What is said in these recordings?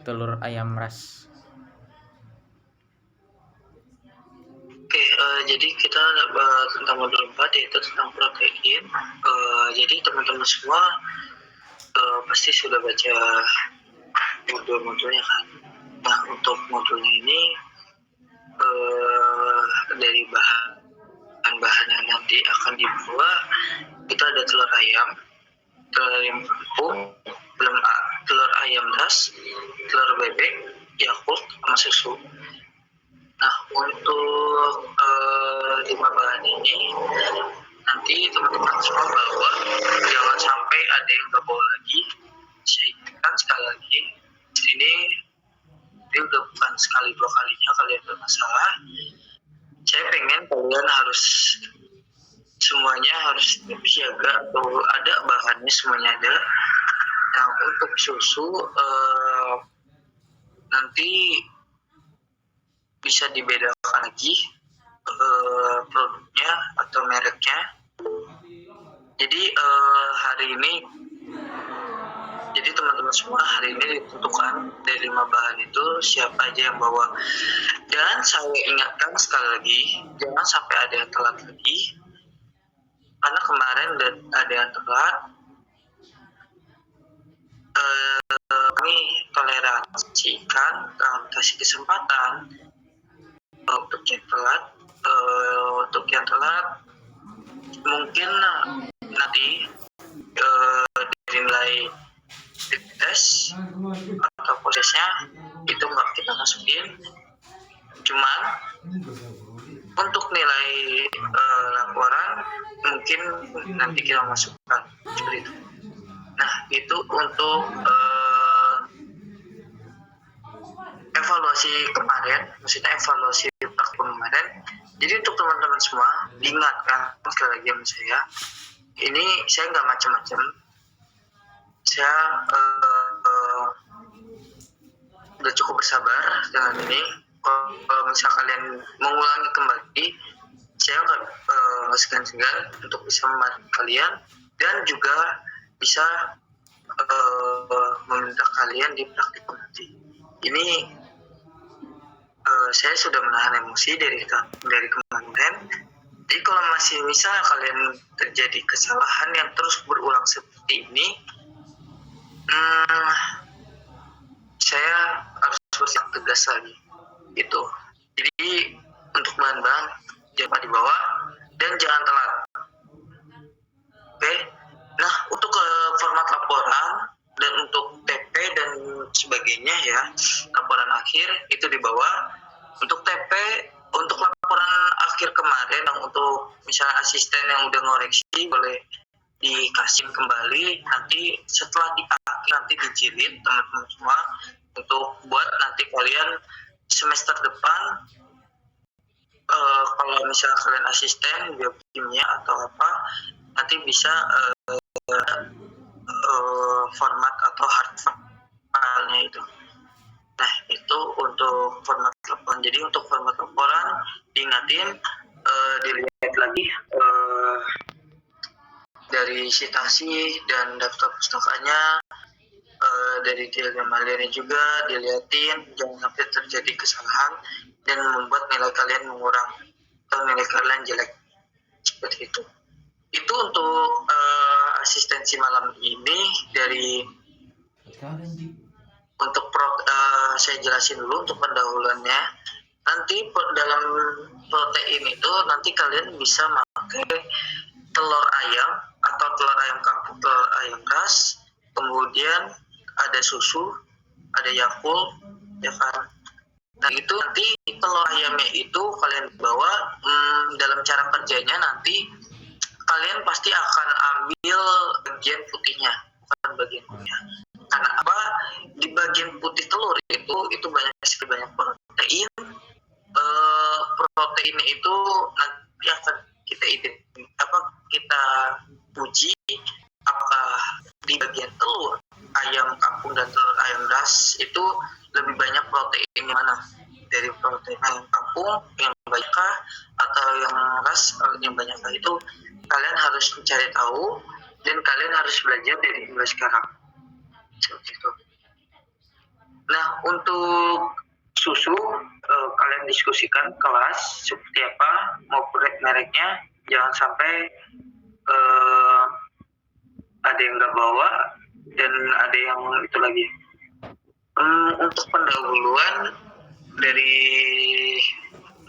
telur ayam ras. Oke, jadi kita tentang modul 4 yaitu tentang protein. Jadi teman-teman semua pasti sudah baca modul-modulnya kan. Nah, untuk modulnya ini dari bahan-bahan yang nanti akan dibawa itu ada telur ayam kampung, telur ayam ras, telur bebek, Yakult, sama susu. Nah, untuk 5 bahan ini nanti teman-teman semua bawa, jangan sampai ada yang gak bawa lagi. Saya ingatkan sekali lagi, ini udah bukan sekali dua kalinya kalian bermasalah. Saya pengen kalian harus semuanya harus siaga atau ada bahannya, semuanya ada. Nah, untuk susu nanti bisa dibedakan lagi produknya atau mereknya. Jadi hari ini, jadi teman-teman semua hari ini ditentukan dari 5 bahan itu siapa aja yang bawa. Dan saya ingatkan sekali lagi, jangan sampai ada yang telat lagi. Karena kemarin ada yang telat. Kami toleransikan, kasih kesempatan untuk yang telat. Untuk yang telat mungkin nanti dinilai tes atau prosesnya itu nggak kita masukin, cuman untuk nilai laporan mungkin nanti kita masukkan seperti itu. Nah, itu untuk evaluasi kemarin, maksudnya evaluasi praktik kemarin. Jadi untuk teman-teman semua diingatkan sekali lagi sama saya, ini saya nggak macam-macam. Saya udah cukup bersabar dengan ini. Kalau misalnya kalian mengulangi kembali, saya nggak segan-segan untuk bisa membantu kalian dan juga bisa meminta kalian di praktik nanti. Ini saya sudah menahan emosi dari kemarin. Jadi kalau masih misal kalian terjadi kesalahan yang terus berulang seperti ini, saya harus bersikap tegas lagi. Itu. Jadi untuk bahan-bahan jangan dibawa dan jangan telat. Oke. Nah, untuk format laporan dan untuk TP dan sebagainya ya, laporan akhir itu dibawa. Untuk TP, untuk laporan akhir kemarin yang untuk misalnya asisten yang udah ngoreksi boleh dikasih kembali, nanti setelah di akhir nanti dijilid teman-teman semua untuk buat nanti kalian semester depan kalau misalnya kalian asisten biokimia atau apa nanti bisa format atau hard file-nya itu. Nah, itu untuk format laporan. Jadi untuk format laporan diingatin, dilihat lagi dari citasi dan daftar pustakanya, dari diagramalirnya juga dilihatin, jangan sampai terjadi kesalahan dan membuat nilai kalian mengurang atau nilai kalian jelek seperti itu. Itu untuk asistensi malam ini. Dari untuk saya jelasin dulu untuk pendahuluannya. Nanti dalam protein itu nanti kalian bisa pakai telur ayam atau telur ayam kampung, telur ayam ras, kemudian ada susu, ada Yakult, ya kan. Nah, itu nanti telur ayamnya itu kalian bawa dalam cara kerjanya nanti kalian pasti akan ambil bagian putihnya, bukan bagian kunyah. Karena apa? Di bagian putih telur itu banyak protein. Protein itu nanti akan kita uji apakah di bagian telur ayam kampung dan telur ayam ras itu lebih banyak protein mana, dari protein ayam kampung yang banyakkah atau yang ras yang banyakkah. Itu kalian harus mencari tahu dan kalian harus belajar dari mulai sekarang seperti itu. Nah, untuk susu kalian diskusikan kelas seperti apa, mau mereknya, jangan sampai eh, ada yang nggak bawa dan ada yang itu lagi. Untuk pendahuluan dari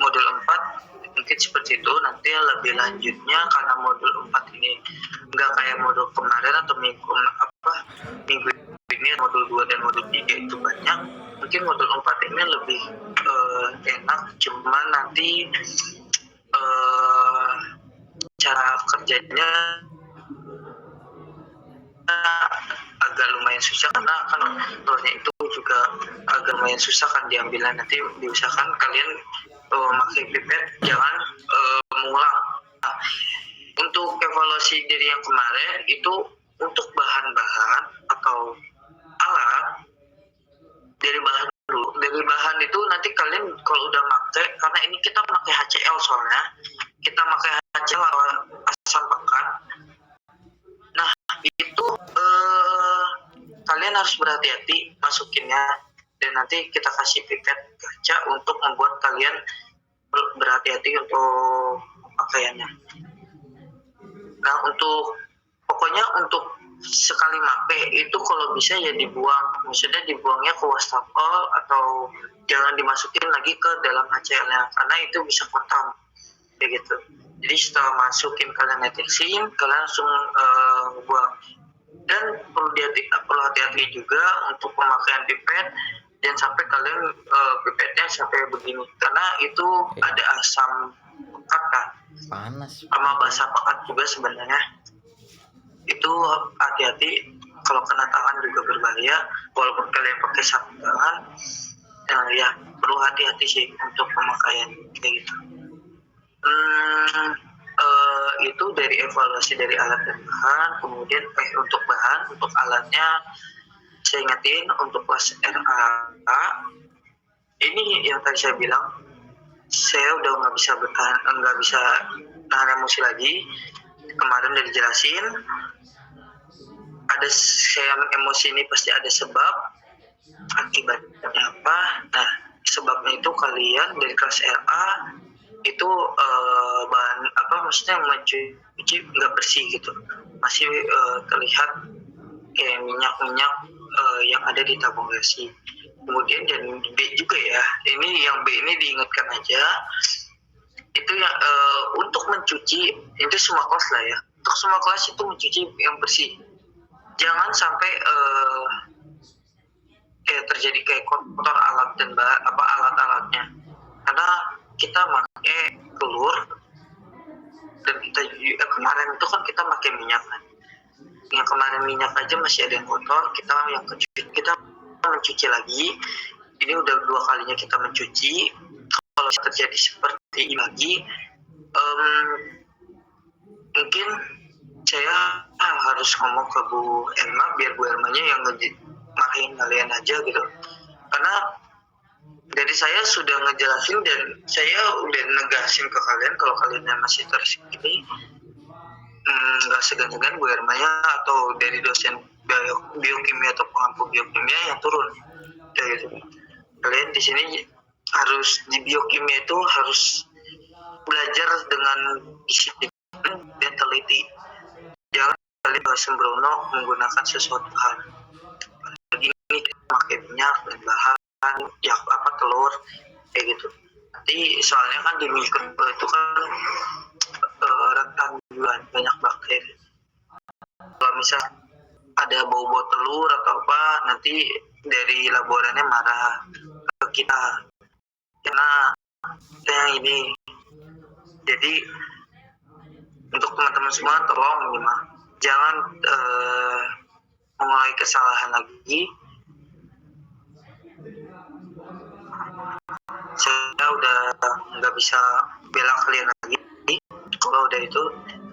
modul 4 mungkin seperti itu. Nanti lebih lanjutnya karena modul 4 ini nggak kayak modul kemarin atau minggu ini modul 2 dan modul 3 itu banyak. Mungkin modul 4 ini lebih enak, cuman nanti cara kerjanya agak lumayan susah karena kan telurnya itu juga agak lumayan susah kan diambilnya. Nanti diusahakan kalian pakai pipet, jangan mengulang. Nah, untuk evaluasi dari yang kemarin itu untuk bahan-bahan atau alat, dari bahan itu nanti kalian kalau udah pakai, karena ini kita pakai HCl, soalnya kita pakai HCl lawan asam pekat. Nah, itu kalian harus berhati-hati masukinnya, dan nanti kita kasih pipet kaca untuk membuat kalian berhati-hati untuk pakaiannya. Nah, pokoknya untuk sekali pakai itu kalau bisa ya dibuang, maksudnya dibuangnya ke wastafel atau jangan dimasukin lagi ke dalam HCl-nya karena itu bisa kontam kayak gitu. Jadi setelah masukin kalian netesin, kalian langsung buang. Dan perlu hati-hati juga untuk pemakaian pipet, dan sampai kalian pipetnya sampai begini karena itu ada asam pekat kan, panas sama basah pekat juga sebenarnya. Itu hati-hati, kalau kena tangan juga berbahaya walaupun kalian pakai sarung tangan. Ya perlu hati-hati sih untuk pemakaian kayak gitu. Itu dari evaluasi dari alat dan bahan. Kemudian untuk alatnya saya ingetin untuk kelas RA ini yang tadi saya bilang, saya udah nggak bisa nahan emosi lagi. Kemarin udah dijelasin, saya emosi ini pasti ada sebab, akibatnya apa. Nah, sebabnya itu kalian dari kelas RA itu bahan maksudnya mencuci nggak bersih gitu, masih terlihat kayak minyak yang ada di tabung resi. Kemudian dan B juga ya, ini yang B ini diingatkan aja, itu yang untuk mencuci itu semua kelas lah ya, untuk semua kelas itu mencuci yang bersih, jangan sampai terjadi kayak kotor alat dan alat-alatnya, karena kita pakai telur dan kita kemarin itu kan kita pakai minyak kan, yang kemarin minyak aja masih ada yang kotor, kita mencuci lagi, ini udah 2 kalinya kita mencuci. Kalau terjadi seperti ini lagi, mungkin saya harus ngomong ke Bu Elma biar Bu Elmanya yang marahin kalian aja gitu, karena dari saya sudah ngejelasin dan saya udah negasin ke kalian kalau kalian masih terus ini, nggak segan-segan Bu Hermanya atau dari dosen biokimia atau pengampu biokimia yang turun kayak gitu. Kalian di sini harus di biokimia itu harus belajar dengan disiplin dan teliti, jangan kalian sembrono menggunakan sesuatu hal. Begini kita pakai minyak dan bahan ya telur kayak gitu. Nanti soalnya kan di mikro itu kan rentan juga banyak bakteri. Kalau misal ada bau-bau telur atau apa, nanti dari laborannya marah ke kita karena ini. Jadi untuk teman-teman semua tolong jangan mengulangi kesalahan lagi. Saya udah nggak bisa bela kalian lagi. Kalau udah itu,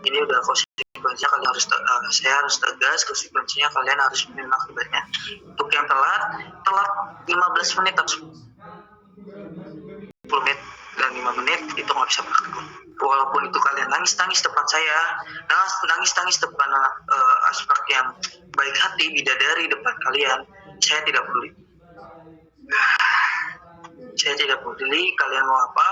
ini udah konsekuensinya kalian saya harus tegas, konsekuensinya kalian harus menerima akibatnya. Untuk yang telat 15 menit atau 10 menit dan 5 menit itu nggak bisa berlaku. Walaupun itu kalian nangis-nangis depan saya, nangis-nangis depan aspek yang baik hati, bidadari depan kalian, saya tidak peduli. saya tidak peduli kalian mau apa.